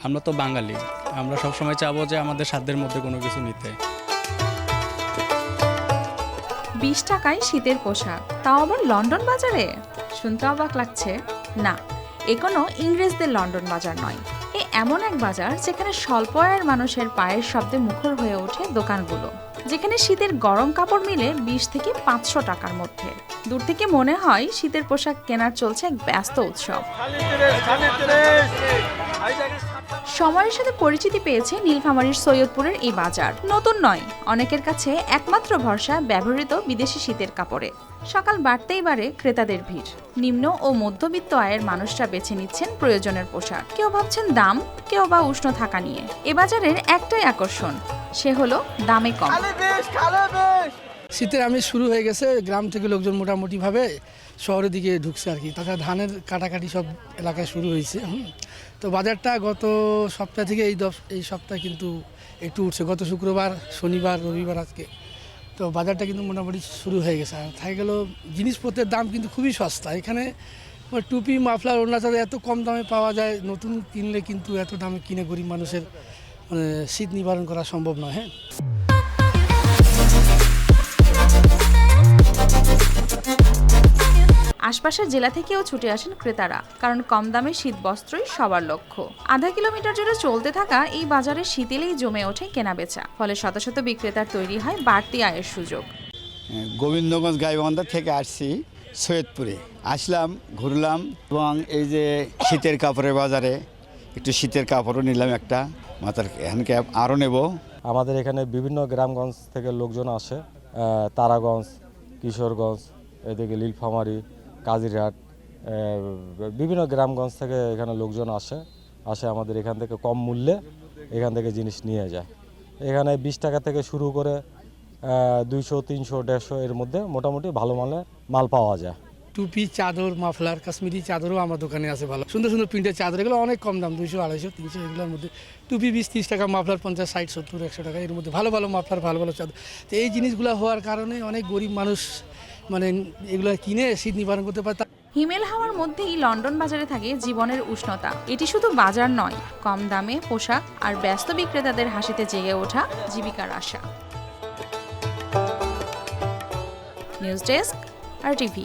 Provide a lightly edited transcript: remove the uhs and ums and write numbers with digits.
আমরা তো বাঙালি, আমরা সবসময় চাবো যে আমাদের সাধ্যের মধ্যে কোনো কিছু নিতে। 20 টাকায় শীতের পোশাক, তাও আবার লন্ডন বাজারে। শুনতে অবাক লাগছে না, এ কোনো ইংরেজদের লন্ডন বাজার নয়। এ এমন এক বাজার যেখানে স্বল্প আয়ের মানুষের পায়ের শব্দে মুখর হয়ে ওঠে দোকানগুলো, যেখানে শীতের গরম কাপড় মিলে 20 থেকে 500 টাকার মধ্যে। দূর থেকে মনে হয় শীতের পোশাক কেনার চলছে এক ব্যস্ত উৎসব। সময়ের সাথে পরিচিতি পেয়েছে নীলফামারীর সৈয়দপুরের এই বাজার। নতুন নয়, অনেকের কাছে একমাত্র ভরসা ব্যবহৃত বিদেশি শীতের কাপড়ে। সকাল বাড়তেই বাড়ে ক্রেতাদের ভিড়। নিম্ন ও মধ্যবিত্ত আয়ের মানুষরা বেছে নিচ্ছেন প্রয়োজনের পোশাক। কেউ ভাবছেন দাম, কেউ বা উষ্ণ থাকা নিয়ে। এ বাজারের একটাই আকর্ষণ, সে হলো দামে কম। শীতের আমেজ শুরু হয়ে গেছে, গ্রাম থেকে লোকজন মোটামুটিভাবে শহরের দিকে ঢুকছে আর কি। তাছাড়া ধানের কাটাকাটি সব এলাকায় শুরু হয়েছে। তো বাজারটা গত সপ্তাহ থেকে এই সপ্তাহে কিন্তু একটু উঠছে। গত শুক্রবার, শনিবার, রবিবার আজকে তো বাজারটা কিন্তু মোটামুটি শুরু হয়ে গেছে। আর থাকে গেল জিনিসপত্রের দাম কিন্তু খুবই সস্তা। এখানে টুপি, মাফলার, ওড়না চাদর এত কম দামে পাওয়া যায়, নতুন কিনলে কিন্তু এত দামে কিনে গরিব মানুষের শীত নিবারণ করা সম্ভব নয়। হ্যাঁ, আশপাশের জেলা থেকেও ছুটে আসেন ক্রেতারা, কারণ কম দামে শীত বস্ত্রই সবার লক্ষ্য। আধা কিলোমিটার জুড়ে চলতে থাকা এই বাজারে শীতেলেই জমে ওঠে কেনাবেচা, ফলে শত শত বিক্রেতার তৈরি হয় বাড়তি আয়ের সুযোগ। গোবিন্দগঞ্জ গাইবান্ধা থেকে আসছি সৈয়দপুরে, আসলাম, ঘুরলাম এবং এই যে শীতের কাপড়ের বাজারে একটু শীতের কাপড়ও নিলাম একটা, মাথার হ্যান্ডক্যাপ আরও নেব। আমাদের এখানে বিভিন্ন গ্রামগঞ্জ থেকে লোকজন আসে, তারাগঞ্জ, কিশোরগঞ্জ, এদিকে নীলফামারী, কাজিরহাট, বিভিন্ন গ্রামগঞ্জ থেকে এখানে লোকজন আসে আমাদের এখান থেকে কম মূল্যে এখান থেকে জিনিস নিয়ে যায়। এখানে 20 টাকা থেকে শুরু করে 200, 300, 150 এর মধ্যে মোটামুটি ভালো মানের মাল পাওয়া যায়। টুপি, চাদর, মাফলার, কাশ্মীরি চাদরও আমার দোকানে আছে ভালো সুন্দর সুন্দর প্রিন্টের চাদর। এগুলো অনেক কম দাম, 200, 250, 300 এগুলোর মধ্যে। টুপি 20-30 টাকা, মাফলার 50, 60, 70, 100 টাকা এর মধ্যে। ভালো ভালো মাফলার, ভালো ভালো চাদর। তো এই জিনিসগুলো হওয়ার কারণে অনেক গরিব মানুষ এগুলো কিনে শীত নিবারণ করতে পারে। হিমেল হাওয়ার মধ্যেই লন্ডন বাজারে থাকে জীবনের উষ্ণতা। এটি শুধু বাজার নয়, কম দামে পোশাক আর ব্যস্ত বিক্রেতাদের হাসিতে জেগে ওঠা জীবিকার আশা। News desk, RTV।